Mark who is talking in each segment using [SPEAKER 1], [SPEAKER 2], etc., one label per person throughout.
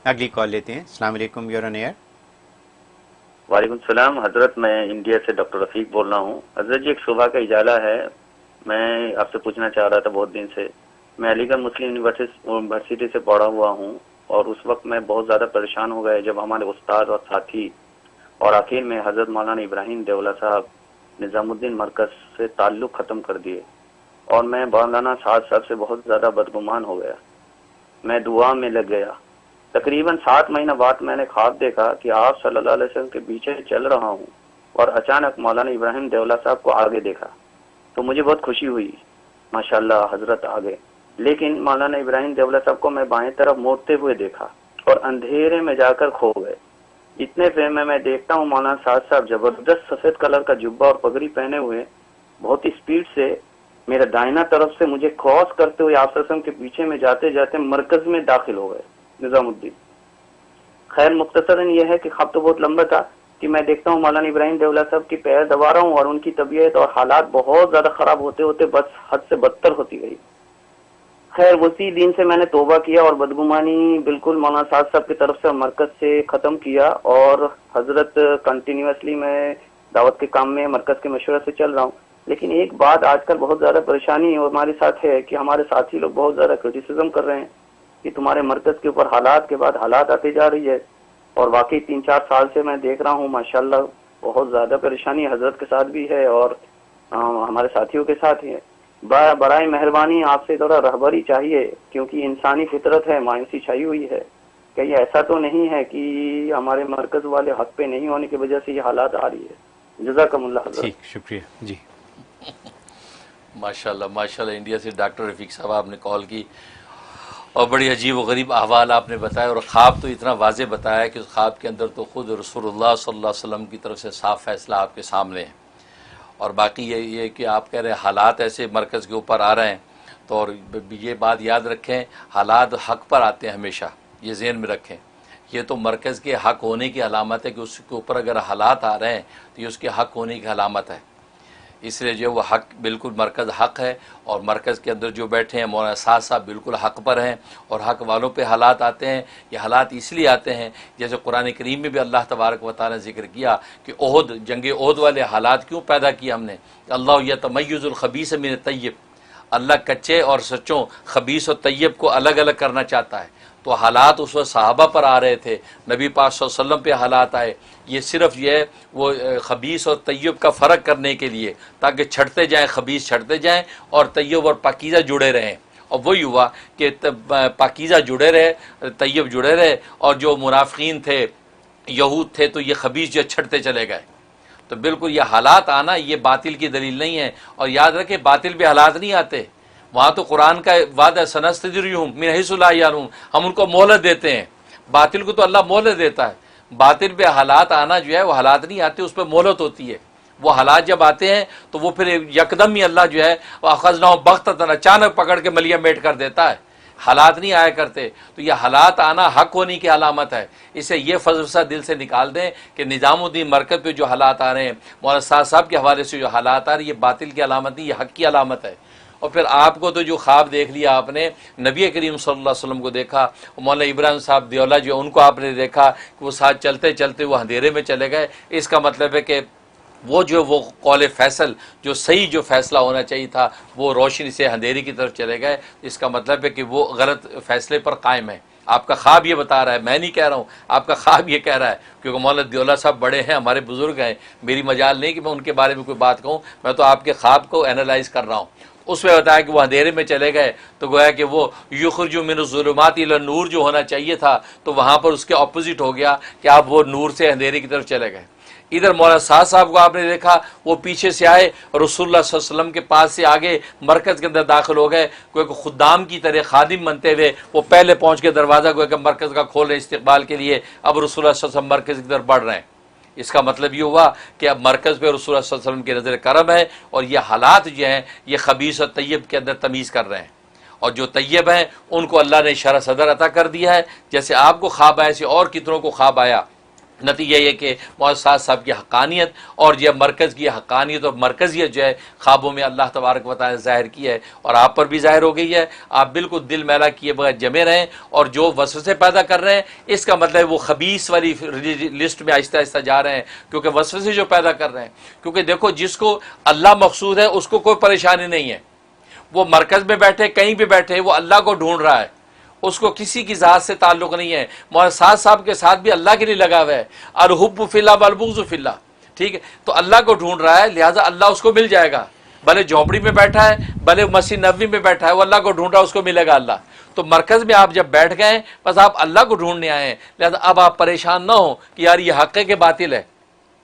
[SPEAKER 1] اگلی کال لیتے ہیں. السلام علیکم، یور آن ایئر.
[SPEAKER 2] وعلیکم السلام حضرت، میں انڈیا سے ڈاکٹر رفیق بول رہا ہوں. حضرت جی ایک صبح کا اجالہ ہے، میں آپ سے پوچھنا چاہ رہا تھا بہت دن سے. میں علی گڑھ مسلم یونیورسٹی سے پڑھا ہوا ہوں، اور اس وقت میں بہت زیادہ پریشان ہو گئے جب ہمارے استاد اور ساتھی اور آخر میں حضرت مولانا ابراہیم دیولہ صاحب نظام الدین مرکز سے تعلق ختم کر دیے، اور میں مولانا سعد صاحب سے بہت زیادہ بدگمان ہو گیا. میں دعا میں لگ گیا. تقریباً 7 مہینہ بعد میں نے خواب دیکھا کہ آپ صلی اللہ علیہ وسلم کے پیچھے چل رہا ہوں، اور اچانک مولانا ابراہیم دیولہ صاحب کو آگے دیکھا تو مجھے بہت خوشی ہوئی. ماشاءاللہ حضرت آگے، لیکن مولانا ابراہیم دیولہ صاحب کو میں بائیں طرف موڑتے ہوئے دیکھا اور اندھیرے میں جا کر کھو گئے. اتنے پہ میں دیکھتا ہوں مولانا سعد صاحب زبردست سفید کلر کا جبہ اور پگڑی پہنے ہوئے بہت اسپیڈ سے میرا دائنا طرف سے مجھے کراس کرتے ہوئے آپ صلی اللہ علیہ وسلم کے پیچھے میں جاتے جاتے مرکز میں داخل ہو گئے نظام الدین. خیر مختصراً یہ ہے کہ خواب تو بہت لمبا تھا کہ میں دیکھتا ہوں مولانا ابراہیم دیولہ صاحب کی پیر دبا رہا ہوں اور ان کی طبیعت اور حالات بہت زیادہ خراب ہوتے ہوتے بس حد سے بدتر ہوتی گئی. خیر اسی دن سے میں نے توبہ کیا اور بدگمانی بالکل مولانا صاحب صاحب کی طرف سے مرکز سے ختم کیا، اور حضرت کنٹینیوسلی میں دعوت کے کام میں مرکز کے مشورے سے چل رہا ہوں. لیکن ایک بات آج کل بہت زیادہ پریشانی ہمارے ساتھ ہے کہ ہمارے ساتھی لوگ بہت زیادہ کرٹیسزم کر رہے ہیں کہ تمہارے مرکز کے اوپر حالات کے بعد حالات آتے جا رہی ہے. اور واقعی 3-4 سال سے میں دیکھ رہا ہوں ماشاءاللہ بہت زیادہ پریشانی حضرت کے ساتھ بھی ہے اور ہمارے ساتھیوں کے ساتھ ہی ہے. برائے مہربانی آپ سے تھوڑا رہبری چاہیے، کیونکہ انسانی فطرت ہے، مایوسی چھائی ہوئی ہے. کہیں ایسا تو نہیں ہے کہ ہمارے مرکز والے حق پہ نہیں ہونے کی وجہ سے یہ حالات آ رہی ہے؟ جزاکم اللہ حضرت.
[SPEAKER 1] ٹھیک، شکریہ جی.
[SPEAKER 3] ماشاءاللہ ماشاءاللہ، انڈیا سے ڈاکٹر رفیق صاحب آپ نے کال کی اور بڑی عجیب و غریب احوال آپ نے بتایا، اور خواب تو اتنا واضح بتایا کہ اس خواب کے اندر تو خود رسول اللہ صلی اللہ علیہ وسلم کی طرف سے صاف فیصلہ آپ کے سامنے ہے. اور باقی یہ کہ آپ کہہ رہے ہیں حالات ایسے مرکز کے اوپر آ رہے ہیں، تو اور یہ بات یاد رکھیں، حالات حق پر آتے ہیں ہمیشہ، یہ ذہن میں رکھیں. یہ تو مرکز کے حق ہونے کی علامت ہے کہ اس کے اوپر اگر حالات آ رہے ہیں تو یہ اس کے حق ہونے کی علامت ہے. اس لیے جو وہ حق بالکل مرکز حق ہے، اور مرکز کے اندر جو بیٹھے ہیں مولانا سعد صاحب بالکل حق پر ہیں، اور حق والوں پہ حالات آتے ہیں. یہ حالات اس لیے آتے ہیں جیسے قرآن کریم میں بھی اللہ تبارک و تعالیٰ نے ذکر کیا کہ جنگ عہد والے حالات کیوں پیدا کیا ہم نے. اللہ یتمیز الخبیث من الطیب، اللہ کچے اور سچوں، خبیث اور طیب کو الگ الگ کرنا چاہتا ہے. تو حالات اس وقت صحابہ پر آ رہے تھے، نبی پاک صلی اللہ علیہ وسلم پہ حالات آئے. یہ صرف یہ وہ خبیث اور طیب کا فرق کرنے کے لیے، تاکہ چھٹتے جائیں، خبیث چھٹتے جائیں اور طیب اور پاکیزہ جڑے رہیں. اور وہی ہوا کہ پاکیزہ جڑے رہے، طیب جڑے رہے، اور جو منافقین تھے، یہود تھے، تو یہ خبیث جو چھٹتے چلے گئے. تو بالکل یہ حالات آنا یہ باطل کی دلیل نہیں ہے. اور یاد رکھیں باطل پہ حالات نہیں آتے، وہاں تو قرآن کا وعدہ سنستدرجہم من حیث لا یعلمون، ہم ان کو مہلت دیتے ہیں. باطل کو تو اللہ مہلت دیتا ہے، باطل پہ حالات آنا جو ہے وہ حالات نہیں آتے، اس پہ مہلت ہوتی ہے. وہ حالات جب آتے ہیں تو وہ پھر یکدم ہی اللہ جو ہے اخذناہم بغتۃ، اچانک پکڑ کے ملیا میٹ کر دیتا ہے. حالات نہیں آیا کرتے. تو یہ حالات آنا حق ہونے کی علامت ہے. اسے یہ فلسفہ دل سے نکال دیں کہ نظام الدین مرکز پہ جو حالات آ رہے ہیں، مولانا صاحب صاحب کے حوالے سے جو حالات آ رہے ہیں، یہ باطل کی علامت نہیں، یہ حق کی علامت ہے. اور پھر آپ کو تو جو خواب دیکھ لیا آپ نے، نبی کریم صلی اللہ علیہ وسلم کو دیکھا، مولانا ابراہیم صاحب دیولہ جو ان کو آپ نے دیکھا کہ وہ ساتھ چلتے چلتے وہ اندھیرے میں چلے گئے. اس کا مطلب ہے کہ وہ قول فیصل جو صحیح جو فیصلہ ہونا چاہیے تھا وہ روشنی سے اندھیری کی طرف چلے گئے. اس کا مطلب ہے کہ وہ غلط فیصلے پر قائم ہے. آپ کا خواب یہ بتا رہا ہے، میں نہیں کہہ رہا ہوں، آپ کا خواب یہ کہہ رہا ہے. کیونکہ مولانا دیولہ صاحب بڑے ہیں، ہمارے بزرگ ہیں، میری مجال نہیں کہ میں ان کے بارے میں کوئی بات کہوں، میں تو آپ کے خواب کو اینالائز کر رہا ہوں. اس میں بتایا کہ وہ اندھیرے میں چلے گئے، تو گویا کہ وہ یخرج من الظلمات الی النور جو ہونا چاہیے تھا، تو وہاں پر اس کے اپوزٹ ہو گیا کہ آپ وہ نور سے اندھیرے کی طرف چلے گئے. ادھر مولانا سعد صاحب کو آپ نے دیکھا، وہ پیچھے سے آئے اور رسول اللہ صلی اللہ علیہ وسلم کے پاس سے آگے مرکز کے اندر داخل ہو گئے. کوئی خدام کی طرح خادم بنتے ہوئے وہ پہلے پہنچ کے دروازہ گویا کہ مرکز کا کھول رہے استقبال کے لیے. اب رسول اللہ صلی اللہ علیہ وسلم مرکز کی طرف بڑھ رہے ہیں. اس کا مطلب یہ ہوا کہ اب مرکز پہ رسول اللہ صلی اللہ علیہ وسلم کی نظر کرم ہے، اور یہ حالات جو ہیں یہ خبیث اور طیب کے اندر تمیز کر رہے ہیں. اور جو طیب ہیں ان کو اللہ نے شرح صدر عطا کر دیا ہے. جیسے آپ کو خواب آیا ایسے اور کتنوں کو خواب آیا نتیجہ یہ کہ مؤسسات صاحب کی حقانیت اور یہ مرکز کی حقانیت اور مرکزیت جو ہے خوابوں میں اللہ تبارک و تعالی ظاہر کی ہے اور آپ پر بھی ظاہر ہو گئی ہے. آپ بالکل دل میلا کیے بغیر جمے رہیں اور جو وسوسے پیدا کر رہے ہیں اس کا مطلب وہ خبیث والی لسٹ میں آہستہ آہستہ جا رہے ہیں کیونکہ وسوسے جو پیدا کر رہے ہیں. کیونکہ دیکھو جس کو اللہ مقصود ہے اس کو کوئی پریشانی نہیں ہے. وہ مرکز میں بیٹھے کہیں بھی بیٹھے وہ اللہ کو ڈھونڈ رہا ہے, اس کو کسی کی ذات سے تعلق نہیں ہے. مولانا صاحب کے ساتھ بھی اللہ کے لیے لگا ہوا ہے, الحب فی اللہ والبغض فی اللہ, ٹھیک ہے. تو اللہ کو ڈھونڈ رہا ہے لہٰذا اللہ اس کو مل جائے گا, بھلے جھونپڑی میں بیٹھا ہے بھلے مسجد نبوی میں بیٹھا ہے, وہ اللہ کو ڈھونڈ رہا ہے اس کو ملے گا اللہ. تو مرکز میں آپ جب بیٹھ گئے بس آپ اللہ کو ڈھونڈنے آئے ہیں, لہٰذا اب آپ پریشان نہ ہوں کہ یار یہ حق ہے کہ باطل ہے.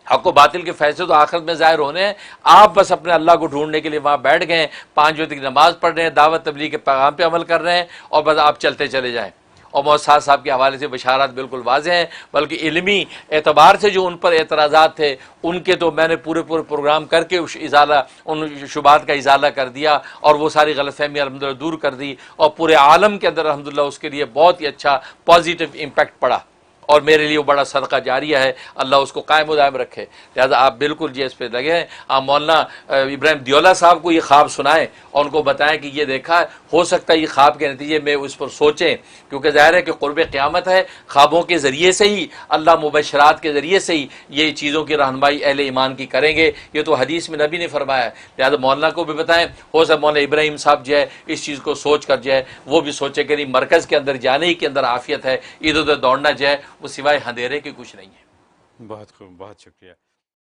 [SPEAKER 3] حق و باطل کے فیصلے تو آخرت میں ظاہر ہونے ہیں. آپ بس اپنے اللہ کو ڈھونڈنے کے لیے وہاں بیٹھ گئے, 5 وقت کی نماز پڑھ رہے ہیں, دعوت تبلیغ کے پیغام پہ عمل کر رہے ہیں اور بس آپ چلتے چلے جائیں. اور مولانا صاحب کے حوالے سے بشارات بالکل واضح ہیں, بلکہ علمی اعتبار سے جو ان پر اعتراضات تھے ان کے تو میں نے پورے پروگرام کر کے ان شبہات کا ازالہ کر دیا اور وہ ساری غلط فہمیاں الحمدللہ دور کر دی, اور پورے عالم کے اندر الحمدللہ اس کے لیے بہت ہی اچھا پازیٹیو امپیکٹ پڑا اور میرے لیے وہ بڑا صدقہ جاریہ ہے, اللہ اس کو قائم و دائم رکھے. لہٰذا آپ بالکل جی اس پہ لگے ہیں. آپ مولانا ابراہیم دیولہ صاحب کو یہ خواب سنائیں اور ان کو بتائیں کہ یہ دیکھا ہو سکتا ہے یہ خواب کے نتیجے میں اس پر سوچیں, کیونکہ ظاہر ہے کہ قرب قیامت ہے, خوابوں کے ذریعے سے ہی اللہ مبشرات کے ذریعے سے ہی یہ چیزوں کی رہنمائی اہل ایمان کی کریں گے. یہ تو حدیث میں نبی نے فرمایا ہے. لہٰذا مولانا کو بھی بتائیں, ہو سکتا مولانا ابراہیم صاحب جو ہے اس چیز کو سوچ کر جو ہے وہ بھی سوچے کہ نہیں مرکز کے اندر جانے ہی کے اندر عافیت ہے, ادھر ادھر دوڑنا جو ہے وہ سوائے اندھیرے کے کچھ نہیں ہے.
[SPEAKER 1] بہت خوب, بہت شکریہ.